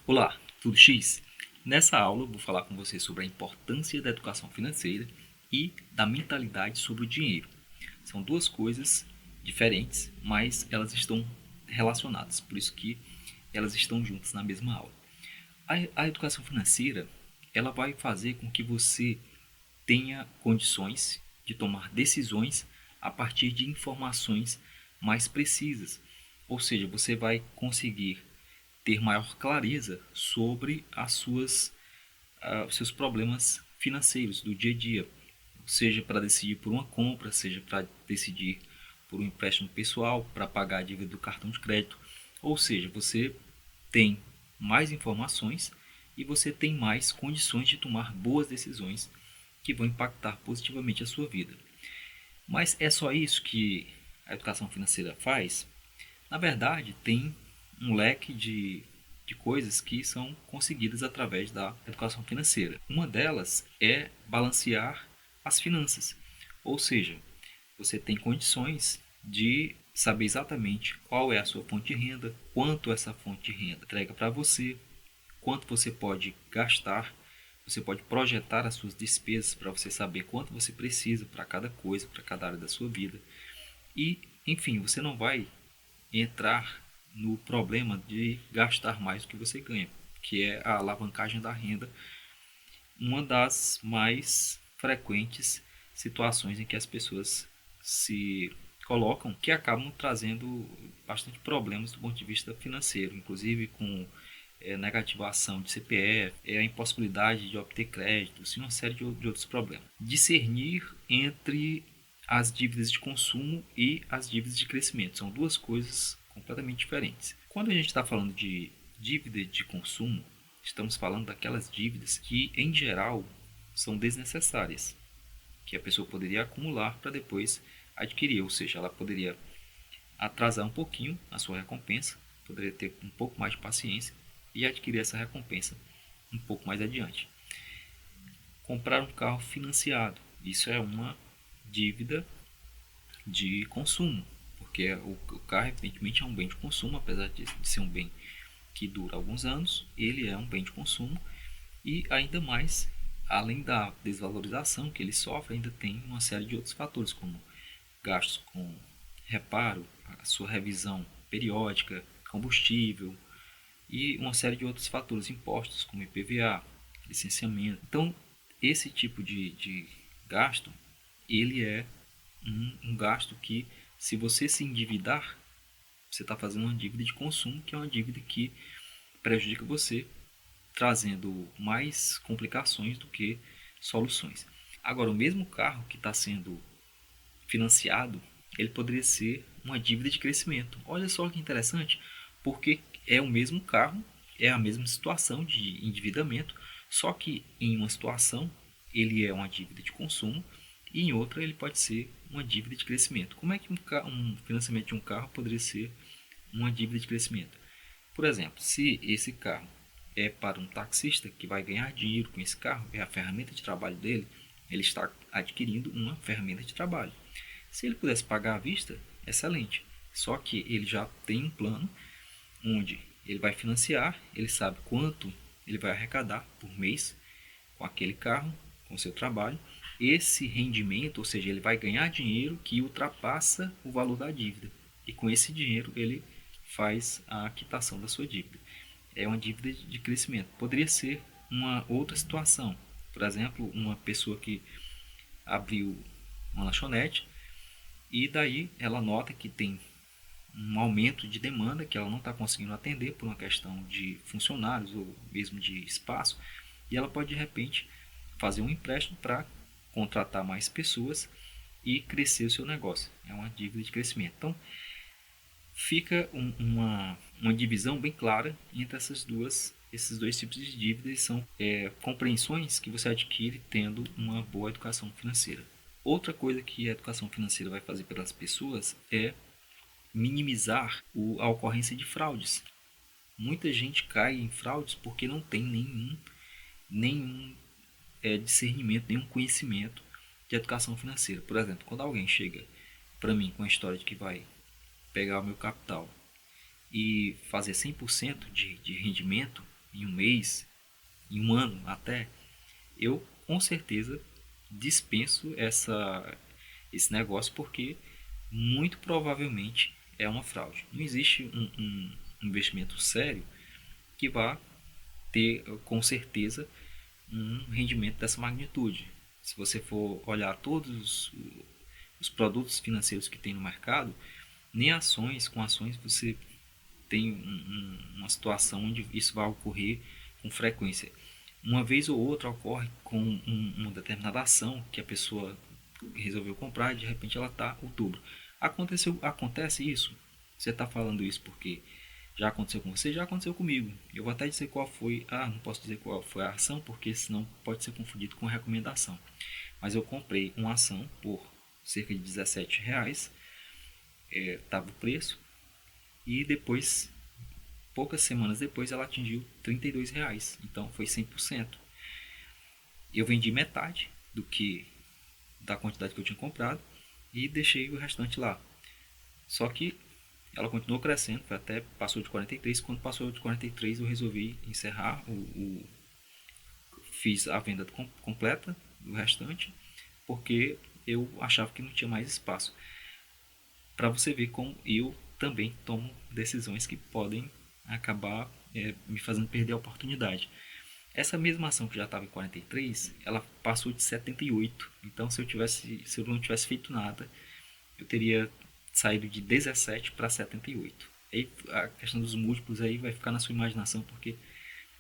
Olá, tudo X? Nessa aula eu vou falar com você sobre a importância da educação financeira e da mentalidade sobre o dinheiro. São duas coisas diferentes, mas elas estão relacionadas, por isso que elas estão juntas na mesma aula. A educação financeira, ela vai fazer com que você tenha condições de tomar decisões a partir de informações mais precisas. Ou seja, você vai conseguir ter maior clareza sobre os seus problemas financeiros do dia a dia, seja para decidir por uma compra, seja para decidir por um empréstimo pessoal, para pagar a dívida do cartão de crédito. Ou seja, você tem mais informações e você tem mais condições de tomar boas decisões que vão impactar positivamente a sua vida. Mas é só isso que a educação financeira faz? Na verdade, tem um leque de coisas que são conseguidas através da educação financeira. Uma delas é balancear as finanças, ou seja, você tem condições de saber exatamente qual é a sua fonte de renda, quanto essa fonte de renda entrega para você, quanto você pode gastar, você pode projetar as suas despesas para você saber quanto você precisa para cada coisa, para cada área da sua vida. E, enfim, você não vai entrar no problema de gastar mais do que você ganha, que é a alavancagem da renda, uma das mais frequentes situações em que as pessoas se colocam, que acabam trazendo bastante problemas do ponto de vista financeiro, inclusive com negativação de CPF, a impossibilidade de obter créditos e uma série de outros problemas. Discernir entre as dívidas de consumo e as dívidas de crescimento são duas coisas completamente diferentes. Quando a gente está falando de dívida de consumo, estamos falando daquelas dívidas que, em geral, são desnecessárias, que a pessoa poderia acumular para depois adquirir, ou seja, ela poderia atrasar um pouquinho a sua recompensa, poderia ter um pouco mais de paciência e adquirir essa recompensa um pouco mais adiante. Comprar um carro financiado, isso é uma dívida de consumo, porque o carro evidentemente é um bem de consumo, apesar de ser um bem que dura alguns anos, ele é um bem de consumo e ainda mais, além da desvalorização que ele sofre, ainda tem uma série de outros fatores, como gastos com reparo, a sua revisão periódica, combustível e uma série de outros fatores, impostos como IPVA, licenciamento. Então, esse tipo de gasto, ele é um gasto que, se você se endividar, você está fazendo uma dívida de consumo, que é uma dívida que prejudica você, trazendo mais complicações do que soluções. Agora, o mesmo carro que está sendo financiado, ele poderia ser uma dívida de crescimento. Olha só que interessante, porque é o mesmo carro, é a mesma situação de endividamento, só que em uma situação ele é uma dívida de consumo e em outra ele pode ser uma dívida de crescimento. Como é que um financiamento de um carro poderia ser uma dívida de crescimento? Por exemplo, se esse carro é para um taxista que vai ganhar dinheiro com esse carro, é a ferramenta de trabalho dele, ele está adquirindo uma ferramenta de trabalho. Se ele pudesse pagar à vista, excelente. Só que ele já tem um plano onde ele vai financiar, ele sabe quanto ele vai arrecadar por mês com aquele carro, com o seu trabalho. Esse rendimento, ou seja, ele vai ganhar dinheiro que ultrapassa o valor da dívida. E com esse dinheiro ele faz a quitação da sua dívida. É uma dívida de crescimento. Poderia ser uma outra situação. Por exemplo, uma pessoa que abriu uma lanchonete e daí ela nota que tem um aumento de demanda que ela não está conseguindo atender por uma questão de funcionários ou mesmo de espaço, e ela pode de repente fazer um empréstimo para contratar mais pessoas e crescer o seu negócio. É uma dívida de crescimento. Então fica uma divisão bem clara entre esses dois tipos de dívidas, são compreensões que você adquire tendo uma boa educação financeira. Outra coisa que a educação financeira vai fazer pelas pessoas é minimizar a ocorrência de fraudes. Muita gente cai em fraudes porque não tem nenhum discernimento, nenhum conhecimento de educação financeira. Por exemplo, quando alguém chega para mim com a história de que vai pegar o meu capital e fazer 100% de rendimento em um mês, em um ano até, eu com certeza dispenso esse negócio, porque muito provavelmente é uma fraude. Não existe um investimento sério que vá ter com certeza um rendimento dessa magnitude. Se você for olhar todos os produtos financeiros que tem no mercado, nem ações, com ações você tem uma situação onde isso vai ocorrer com frequência. Uma vez ou outra ocorre com uma determinada ação que a pessoa resolveu comprar e de repente ela está o dobro. Acontece isso? Você está falando isso porque já aconteceu com você? Já aconteceu comigo. Eu vou até dizer qual foi. Não posso dizer qual foi a ação porque senão pode ser confundido com recomendação. Mas eu comprei uma ação por cerca de R$ 17, estava o preço, e depois, poucas semanas depois, ela atingiu R$ 32, então foi 100%. Eu vendi metade da quantidade que eu tinha comprado e deixei o restante lá. Só que ela continuou crescendo, até passou de 43. Quando passou de 43 eu resolvi encerrar fiz a venda completa do restante, porque eu achava que não tinha mais espaço. Para você ver como eu também tomo decisões que podem acabar me fazendo perder a oportunidade. Essa mesma ação que já estava em 43, ela passou de 78. Então, se eu não tivesse feito nada, eu teria saído de 17 para 78. Aí a questão dos múltiplos aí vai ficar na sua imaginação, porque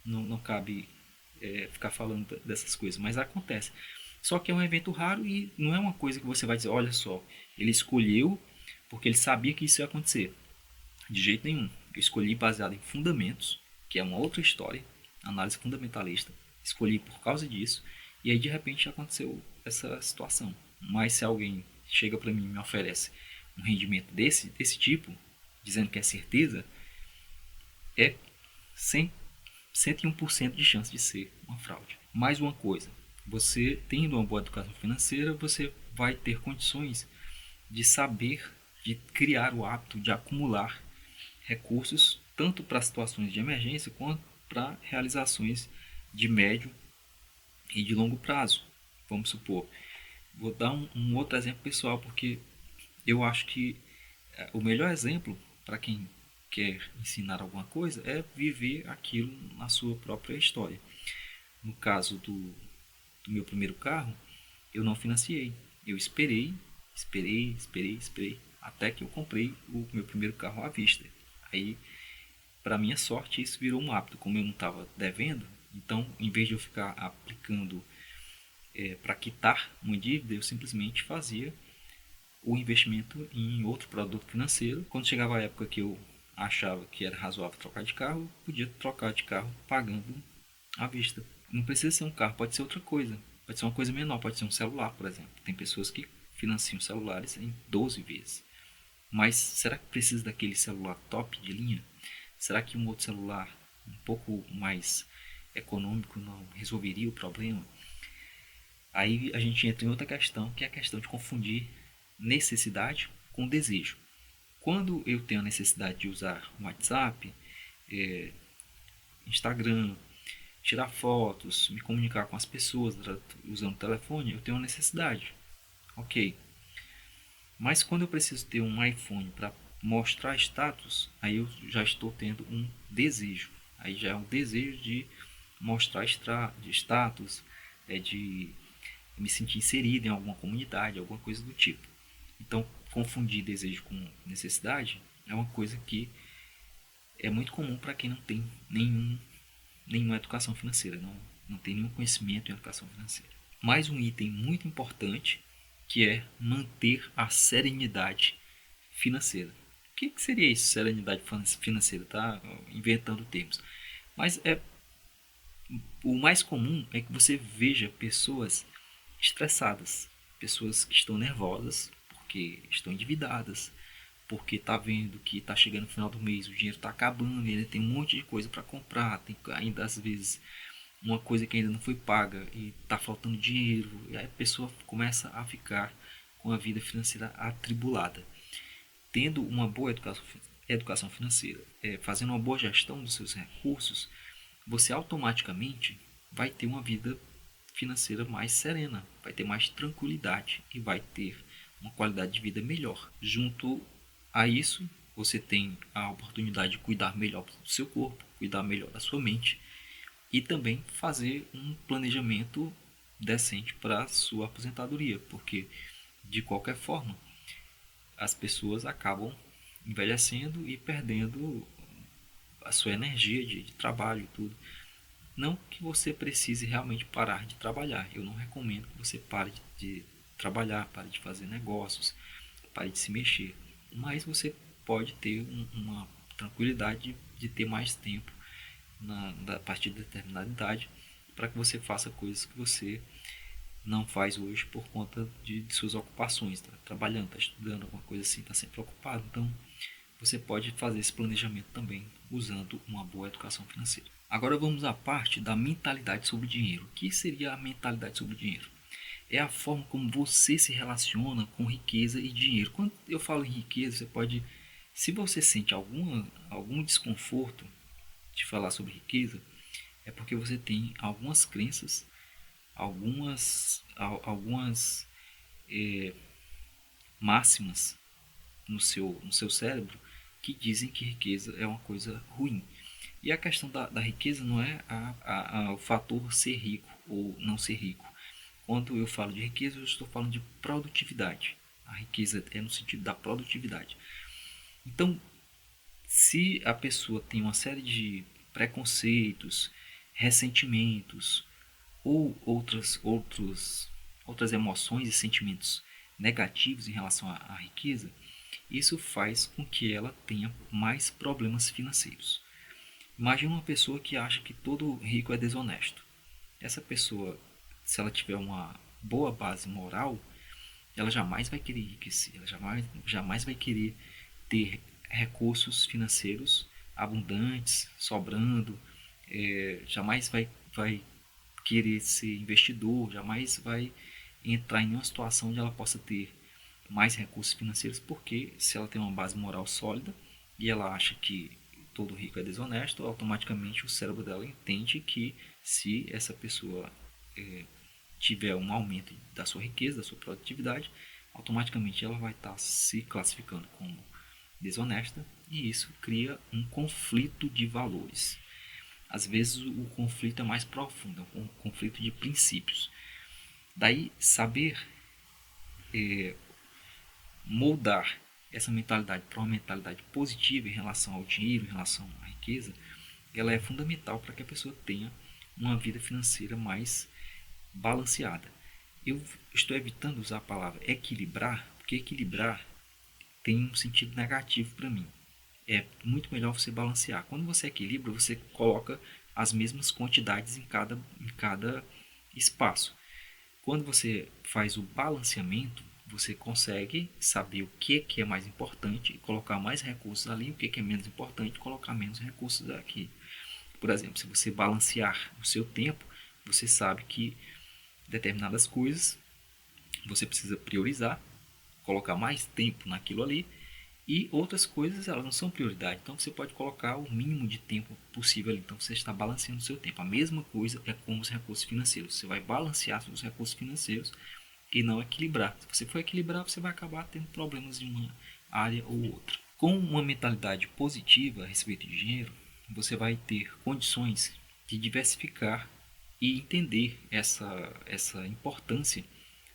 não cabe ficar falando dessas coisas, mas acontece. Só que é um evento raro e não é uma coisa que você vai dizer, olha só, ele escolheu porque ele sabia que isso ia acontecer. De jeito nenhum. Eu escolhi baseado em fundamentos, que é uma outra história, análise fundamentalista. Escolhi por causa disso, e aí de repente aconteceu essa situação. Mas se alguém chega para mim e me oferece um rendimento desse tipo, dizendo que é certeza, é 101% de chance de ser uma fraude. Mais uma coisa, você tendo uma boa educação financeira, você vai ter condições de saber, de criar o hábito de acumular recursos, tanto para situações de emergência quanto para realizações de médio e de longo prazo. Vamos supor, vou dar um outro exemplo pessoal, porque eu acho que o melhor exemplo para quem quer ensinar alguma coisa é viver aquilo na sua própria história. No caso do meu primeiro carro, eu não financiei. Eu esperei, até que eu comprei o meu primeiro carro à vista. Aí, para minha sorte, isso virou um hábito. Como eu não estava devendo, então, em vez de eu ficar aplicando para quitar uma dívida, eu simplesmente fazia o investimento em outro produto financeiro. Quando chegava a época que eu achava que era razoável trocar de carro, eu podia trocar de carro pagando à vista. Não precisa ser um carro, pode ser outra coisa. Pode ser uma coisa menor, pode ser um celular, por exemplo. Tem pessoas que financiam celulares em 12 vezes. Mas será que precisa daquele celular top de linha? Será que um outro celular um pouco mais econômico não resolveria o problema? Aí a gente entra em outra questão, que é a questão de confundir necessidade com desejo. Quando eu tenho a necessidade de usar o WhatsApp, Instagram, tirar fotos, me comunicar com as pessoas usando o telefone, eu tenho uma necessidade. Ok. Mas quando eu preciso ter um iPhone para mostrar status, aí eu já estou tendo um desejo. Aí já é um desejo de mostrar status, de me sentir inserido em alguma comunidade, alguma coisa do tipo. Então, confundir desejo com necessidade é uma coisa que é muito comum para quem não tem nenhuma educação financeira, não tem nenhum conhecimento em educação financeira. Mais um item muito importante, que é manter a serenidade financeira. O que seria isso, serenidade financeira? Tá inventando termos. Mas o mais comum é que você veja pessoas estressadas, pessoas que estão nervosas porque estão endividadas, porque está vendo que está chegando no final do mês, o dinheiro está acabando, e ele tem um monte de coisa para comprar, tem ainda às vezes uma coisa que ainda não foi paga e está faltando dinheiro, e aí a pessoa começa a ficar com a vida financeira atribulada. Tendo uma boa educação financeira, fazendo uma boa gestão dos seus recursos, você automaticamente vai ter uma vida financeira mais serena, vai ter mais tranquilidade e vai ter uma qualidade de vida melhor. Junto a isso, você tem a oportunidade de cuidar melhor do seu corpo, cuidar melhor da sua mente e também fazer um planejamento decente para a sua aposentadoria, porque de qualquer forma as pessoas acabam envelhecendo e perdendo a sua energia de trabalho e tudo. Não que você precise realmente parar de trabalhar. Eu não recomendo que você pare de trabalhar, pare de fazer negócios, pare de se mexer. Mas você pode ter uma tranquilidade de ter mais tempo a partir de determinada idade para que você faça coisas que você não faz hoje por conta de suas ocupações. Tá trabalhando, está estudando, alguma coisa assim, está sempre ocupado. Então você pode fazer esse planejamento também usando uma boa educação financeira. Agora vamos à parte da mentalidade sobre o dinheiro. O que seria a mentalidade sobre o dinheiro? É a forma como você se relaciona com riqueza e dinheiro. Quando eu falo em riqueza, você pode, se você sente algum desconforto de falar sobre riqueza, é porque você tem algumas crenças, algumas máximas no seu cérebro que dizem que riqueza é uma coisa ruim. E a questão da riqueza não é o fator ser rico ou não ser rico. Quando eu falo de riqueza, eu estou falando de produtividade. A riqueza é no sentido da produtividade. Então, se a pessoa tem uma série de preconceitos, ressentimentos ou outras emoções e sentimentos negativos em relação à riqueza, isso faz com que ela tenha mais problemas financeiros. Imagina uma pessoa que acha que todo rico é desonesto. Essa pessoa, se ela tiver uma boa base moral, ela jamais vai querer enriquecer, ela jamais vai querer ter recursos financeiros abundantes, sobrando, jamais vai querer ser investidor, jamais vai entrar em uma situação onde ela possa ter mais recursos financeiros, porque se ela tem uma base moral sólida e ela acha que todo rico é desonesto, automaticamente o cérebro dela entende que se essa pessoa tiver um aumento da sua riqueza, da sua produtividade, automaticamente ela vai estar se classificando como desonesta e isso cria um conflito de valores. Às vezes o conflito é mais profundo, é um conflito de princípios. Daí saber moldar essa mentalidade para uma mentalidade positiva em relação ao dinheiro, em relação à riqueza, ela é fundamental para que a pessoa tenha uma vida financeira mais balanceada. Eu estou evitando usar a palavra equilibrar, porque equilibrar tem um sentido negativo para mim. É muito melhor você balancear. Quando você equilibra, você coloca as mesmas quantidades em cada espaço. Quando você faz o balanceamento, você consegue saber o que é mais importante e colocar mais recursos ali, o que é menos importante e colocar menos recursos aqui. Por exemplo, se você balancear o seu tempo, você sabe que determinadas coisas você precisa priorizar, colocar mais tempo naquilo ali e outras coisas elas não são prioridade. Então você pode colocar o mínimo de tempo possível ali. Então você está balanceando o seu tempo. A mesma coisa é com os recursos financeiros. Você vai balancear os recursos financeiros e não equilibrar. Se você for equilibrar, você vai acabar tendo problemas em uma área ou outra. Com uma mentalidade positiva a respeito de dinheiro, você vai ter condições de diversificar e entender essa importância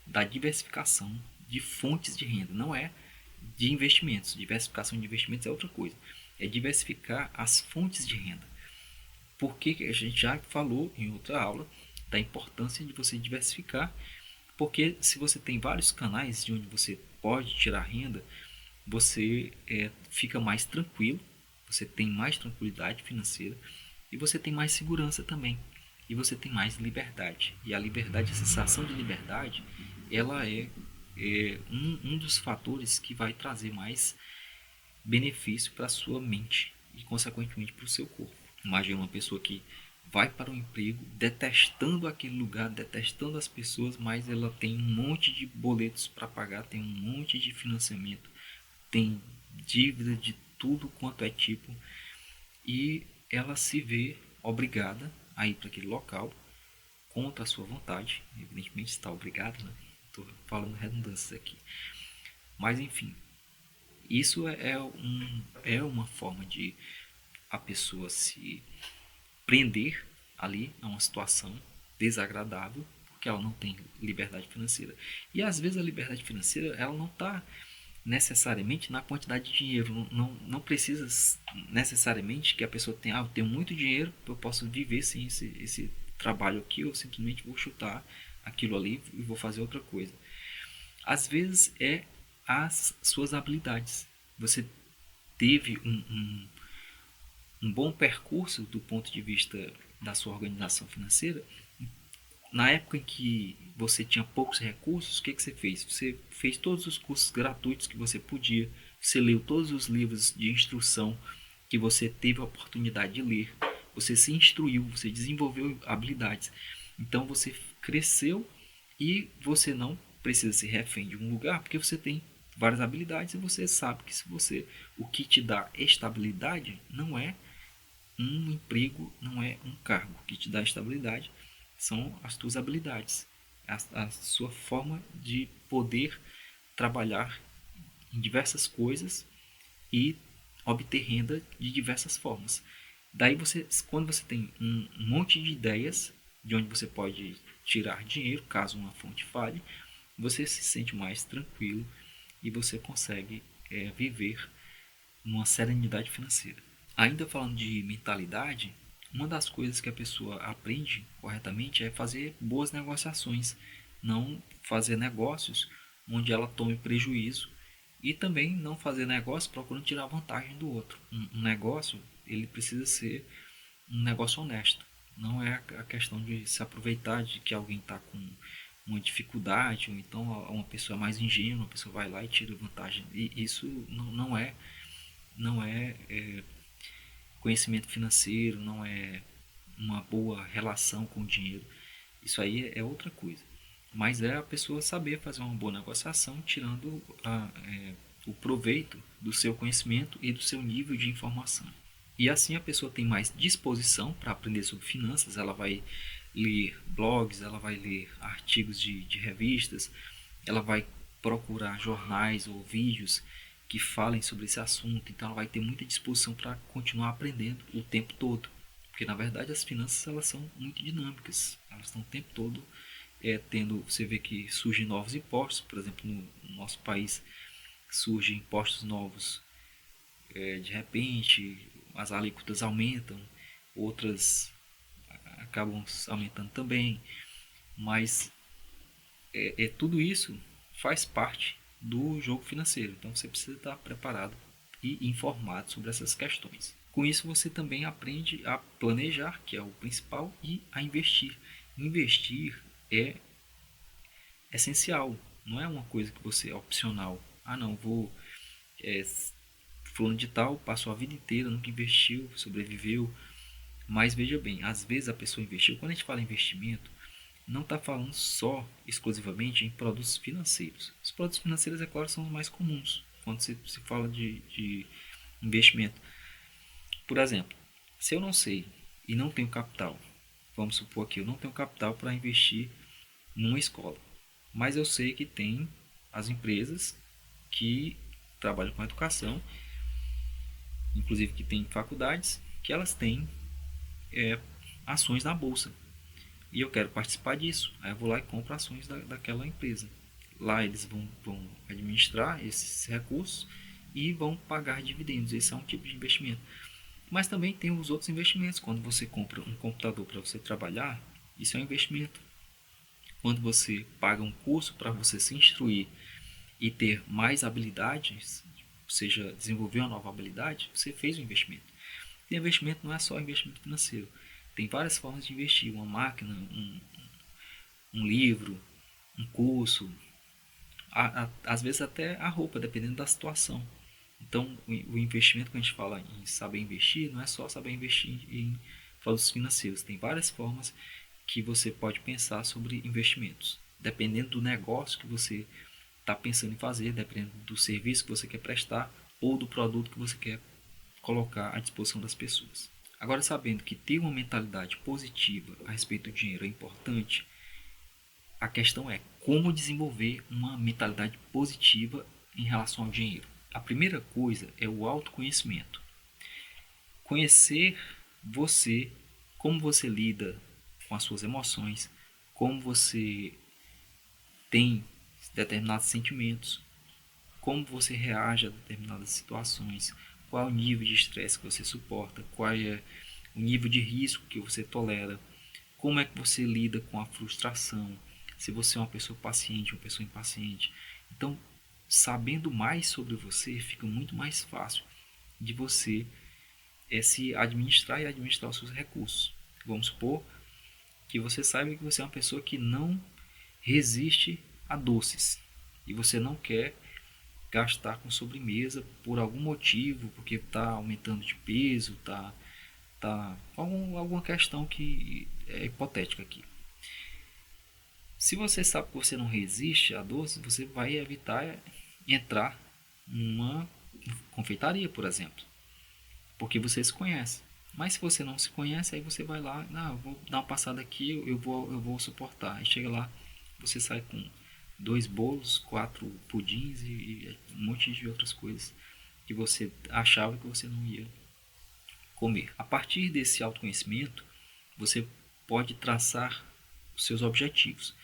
da diversificação de fontes de renda. Não é de investimentos. Diversificação de investimentos é outra coisa. É diversificar as fontes de renda. Porque a gente já falou em outra aula da importância de você diversificar. Porque se você tem vários canais de onde você pode tirar renda, você fica mais tranquilo, você tem mais tranquilidade financeira e você tem mais segurança também. E você tem mais liberdade. E a liberdade, a sensação de liberdade, ela é um dos fatores que vai trazer mais benefício para a sua mente e, consequentemente, para o seu corpo. Imagina uma pessoa que vai para o emprego detestando aquele lugar, detestando as pessoas, mas ela tem um monte de boletos para pagar, tem um monte de financiamento, tem dívida de tudo quanto é tipo e ela se vê obrigada a ir para aquele local contra a sua vontade. Evidentemente está obrigado, né? Estou falando redundâncias aqui. Mas enfim, isso é uma forma de a pessoa se prender ali a uma situação desagradável, porque ela não tem liberdade financeira. E às vezes a liberdade financeira ela não está necessariamente na quantidade de dinheiro. Não precisa necessariamente que a pessoa tenha, eu tenho muito dinheiro, eu posso viver sem esse trabalho aqui, eu simplesmente vou chutar aquilo ali e vou fazer outra coisa. Às vezes é as suas habilidades. Você teve um bom percurso do ponto de vista da sua organização financeira. Na época em que você tinha poucos recursos, o que você fez? Você fez todos os cursos gratuitos que você podia, você leu todos os livros de instrução que você teve a oportunidade de ler, você se instruiu, você desenvolveu habilidades. Então você cresceu e você não precisa se refém de um lugar, porque você tem várias habilidades e você sabe que se você o que te dá estabilidade não é um emprego, não é um cargo. O que te dá estabilidade são as tuas habilidades, a sua forma de poder trabalhar em diversas coisas e obter renda de diversas formas. Daí você, quando você tem um monte de ideias de onde você pode tirar dinheiro, caso uma fonte falhe, você se sente mais tranquilo e você consegue viver uma serenidade financeira. Ainda falando de mentalidade, uma das coisas que a pessoa aprende corretamente é fazer boas negociações, não fazer negócios onde ela tome prejuízo e também não fazer negócio procurando tirar vantagem do outro. Um negócio ele precisa ser um negócio honesto, não é a questão de se aproveitar de que alguém está com uma dificuldade ou então uma pessoa mais ingênua, a pessoa vai lá e tira vantagem. E isso não é conhecimento financeiro, não é uma boa relação com o dinheiro. Isso aí é outra coisa. Mas é a pessoa saber fazer uma boa negociação, tirando o proveito do seu conhecimento e do seu nível de informação. E assim a pessoa tem mais disposição para aprender sobre finanças, ela vai ler blogs, ela vai ler artigos de revistas, ela vai procurar jornais ou vídeos que falem sobre esse assunto, então ela vai ter muita disposição para continuar aprendendo o tempo todo, porque na verdade as finanças elas são muito dinâmicas, elas estão o tempo todo tendo, você vê que surgem novos impostos, por exemplo no nosso país surgem impostos novos de repente, as alíquotas aumentam, outras acabam aumentando também, mas tudo isso faz parte do jogo financeiro. Então você precisa estar preparado e informado sobre essas questões. Com isso você também aprende a planejar, que é o principal, e a investir. Investir é essencial, não é uma coisa que você é opcional. Ah não, vou fulano de tal passou a vida inteira, nunca investiu, sobreviveu. Mas veja bem, às vezes a pessoa investiu. Quando a gente fala em investimento, não está falando só exclusivamente em produtos financeiros. Os produtos financeiros, é claro, são os mais comuns quando se fala de investimento. Por exemplo, se eu não sei e não tenho capital, vamos supor que eu não tenho capital para investir numa escola, mas eu sei que tem as empresas que trabalham com educação, inclusive que tem faculdades, que elas têm ações na bolsa. E eu quero participar disso. Aí eu vou lá e compro ações daquela empresa. Lá eles vão administrar esses recursos e vão pagar dividendos. Esse é um tipo de investimento. Mas também tem os outros investimentos. Quando você compra um computador para você trabalhar, isso é um investimento. Quando você paga um curso para você se instruir e ter mais habilidades, ou seja, desenvolver uma nova habilidade, você fez um investimento. E investimento não é só investimento financeiro. Tem várias formas de investir. Uma máquina, um livro, um curso, às vezes até a roupa, dependendo da situação. Então, o investimento que a gente fala em saber investir, não é só saber investir em produtos financeiros. Tem várias formas que você pode pensar sobre investimentos. Dependendo do negócio que você está pensando em fazer, dependendo do serviço que você quer prestar ou do produto que você quer colocar à disposição das pessoas. Agora, sabendo que ter uma mentalidade positiva a respeito do dinheiro é importante, a questão é como desenvolver uma mentalidade positiva em relação ao dinheiro. A primeira coisa é o autoconhecimento. Conhecer você, como você lida com as suas emoções, como você tem determinados sentimentos, como você reage a determinadas situações, qual é o nível de estresse que você suporta, qual é o nível de risco que você tolera, como é que você lida com a frustração, se você é uma pessoa paciente, uma pessoa impaciente. Então, sabendo mais sobre você, fica muito mais fácil de você se administrar e administrar os seus recursos. Vamos supor que você saiba que você é uma pessoa que não resiste a doces e você não quer gastar com sobremesa por algum motivo, porque está aumentando de peso, tá alguma questão que é hipotética aqui. Se você sabe que você não resiste a doce, você vai evitar entrar numa confeitaria, por exemplo, porque você se conhece. Mas se você não se conhece, aí você vai lá, eu vou dar uma passada aqui, eu vou suportar. Aí chega lá, você sai com 2 bolos, 4 pudins e um monte de outras coisas que você achava que você não ia comer. A partir desse autoconhecimento, você pode traçar os seus objetivos.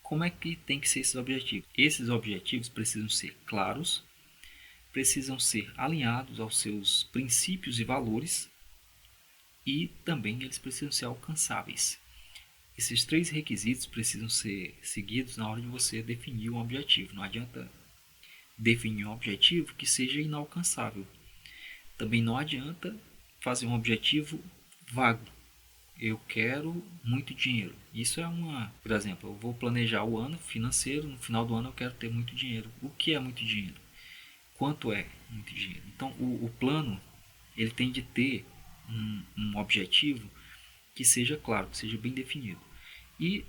Como é que tem que ser esses objetivos? Esses objetivos precisam ser claros, precisam ser alinhados aos seus princípios e valores e também eles precisam ser alcançáveis. Esses 3 requisitos precisam ser seguidos na hora de você definir um objetivo. Não adianta definir um objetivo que seja inalcançável. Também não adianta fazer um objetivo vago. Eu quero muito dinheiro. Isso é por exemplo, eu vou planejar o ano financeiro, no final do ano eu quero ter muito dinheiro. O que é muito dinheiro? Quanto é muito dinheiro? Então, o plano, ele tem de ter um objetivo que seja claro, que seja bem definido. E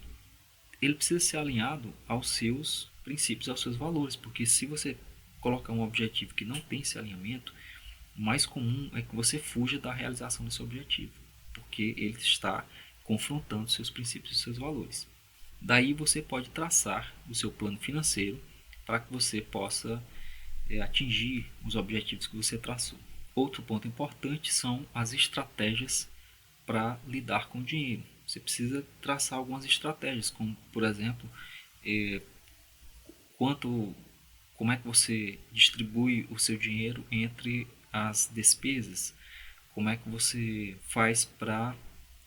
ele precisa ser alinhado aos seus princípios, aos seus valores, porque se você colocar um objetivo que não tem esse alinhamento, o mais comum é que você fuja da realização desse objetivo, porque ele está confrontando seus princípios e seus valores. Daí você pode traçar o seu plano financeiro para que você possa atingir os objetivos que você traçou. Outro ponto importante são as estratégias para lidar com o dinheiro. Você precisa traçar algumas estratégias, como por exemplo, quanto, como é que você distribui o seu dinheiro entre as despesas, como é que você faz para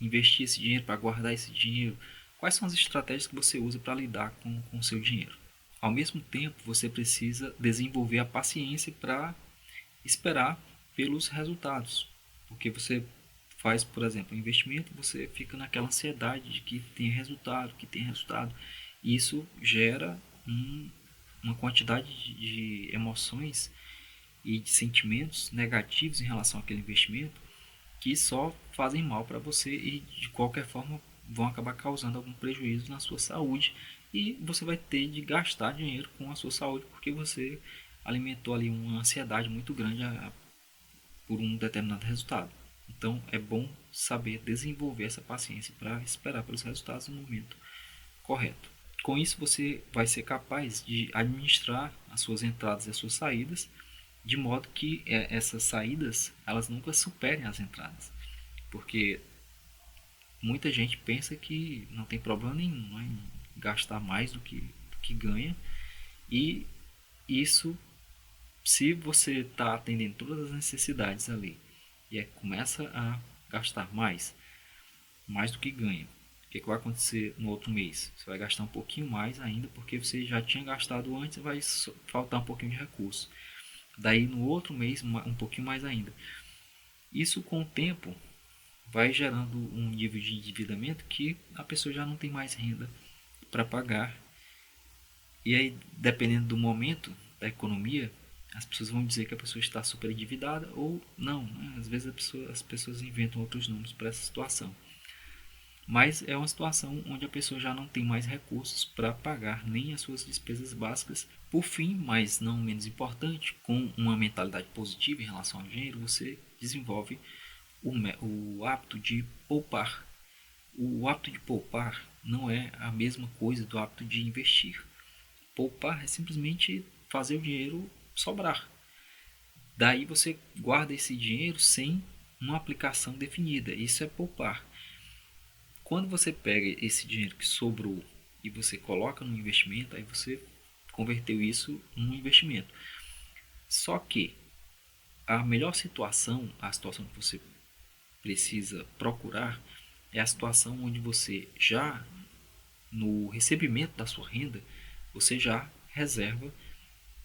investir esse dinheiro, para guardar esse dinheiro, quais são as estratégias que você usa para lidar com o seu dinheiro. Ao mesmo tempo, você precisa desenvolver a paciência para esperar pelos resultados, porque você faz, por exemplo, um investimento, você fica naquela ansiedade de que tem resultado, e isso gera uma quantidade de emoções e de sentimentos negativos em relação àquele investimento que só fazem mal para você e de qualquer forma vão acabar causando algum prejuízo na sua saúde e você vai ter de gastar dinheiro com a sua saúde porque você alimentou ali uma ansiedade muito grande por um determinado resultado. Então é bom saber desenvolver essa paciência para esperar pelos resultados no momento correto. Com isso você vai ser capaz de administrar as suas entradas e as suas saídas de modo que essas saídas elas nunca superem as entradas, porque muita gente pensa que não tem problema nenhum em gastar mais do que ganha, e isso, se você está atendendo todas as necessidades ali e começa a gastar mais do que ganha, o que vai acontecer no outro mês? Você vai gastar um pouquinho mais ainda porque você já tinha gastado antes e vai faltar um pouquinho de recurso. Daí no outro mês um pouquinho mais ainda. Isso com o tempo vai gerando um nível de endividamento que a pessoa já não tem mais renda para pagar. E aí, dependendo do momento da economia, as pessoas vão dizer que a pessoa está super endividada ou não, né? Às vezes as pessoas inventam outros números para essa situação. Mas é uma situação onde a pessoa já não tem mais recursos para pagar nem as suas despesas básicas. Por fim, mas não menos importante, com uma mentalidade positiva em relação ao dinheiro, você desenvolve o hábito de poupar. O hábito de poupar não é a mesma coisa do hábito de investir. Poupar é simplesmente fazer o dinheiro sobrar. Daí você guarda esse dinheiro sem uma aplicação definida. Isso é poupar. Quando você pega esse dinheiro que sobrou e você coloca no investimento, aí você converteu isso num investimento. Só que a melhor situação, a situação que você precisa procurar, é a situação onde você já, no recebimento da sua renda, você já reserva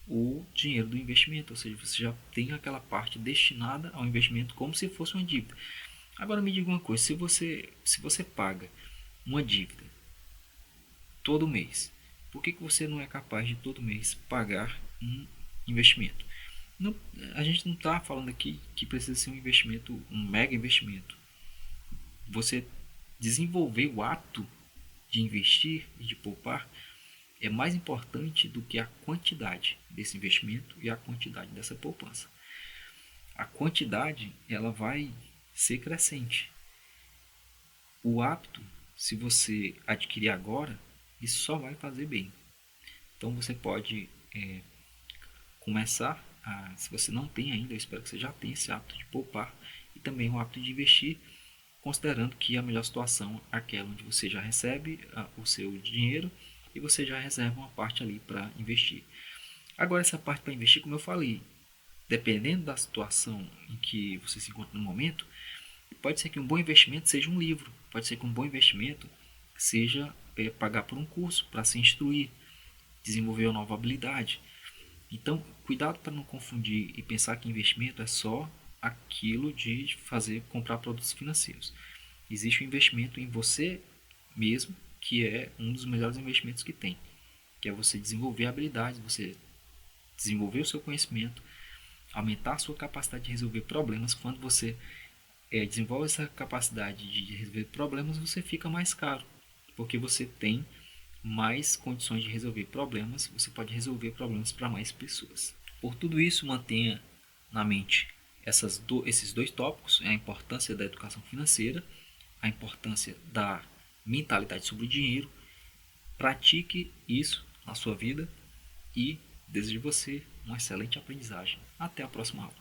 o dinheiro do investimento, ou seja, você já tem aquela parte destinada ao investimento como se fosse uma dívida. Agora me diga uma coisa, se você paga uma dívida todo mês, por que você não é capaz de todo mês pagar um investimento? Não, a gente não está falando aqui que precisa ser um investimento, um mega investimento. Você desenvolver o ato de investir e de poupar é mais importante do que a quantidade desse investimento e a quantidade dessa poupança. A quantidade ela vai ser crescente. O hábito, se você adquirir agora, isso só vai fazer bem. Então você pode começar se você não tem ainda, eu espero que você já tenha esse hábito de poupar e também o hábito de investir, considerando que a melhor situação é aquela onde você já recebe o seu dinheiro e você já reserva uma parte ali para investir. Agora essa parte para investir, como eu falei, dependendo da situação em que você se encontra no momento, pode ser que um bom investimento seja um livro, pode ser que um bom investimento seja pagar por um curso para se instruir, desenvolver uma nova habilidade. Então, cuidado para não confundir e pensar que investimento é só aquilo de comprar produtos financeiros. Existe um investimento em você mesmo, que é um dos melhores investimentos que tem, que é você desenvolver habilidades, você desenvolver o seu conhecimento, aumentar a sua capacidade de resolver problemas. Quando você desenvolve essa capacidade de resolver problemas, você fica mais caro, porque você tem mais condições de resolver problemas, você pode resolver problemas para mais pessoas. Por tudo isso, mantenha na mente esses dois tópicos, a importância da educação financeira, a importância da mentalidade sobre o dinheiro. Pratique isso na sua vida e desejo você uma excelente aprendizagem. Até a próxima aula.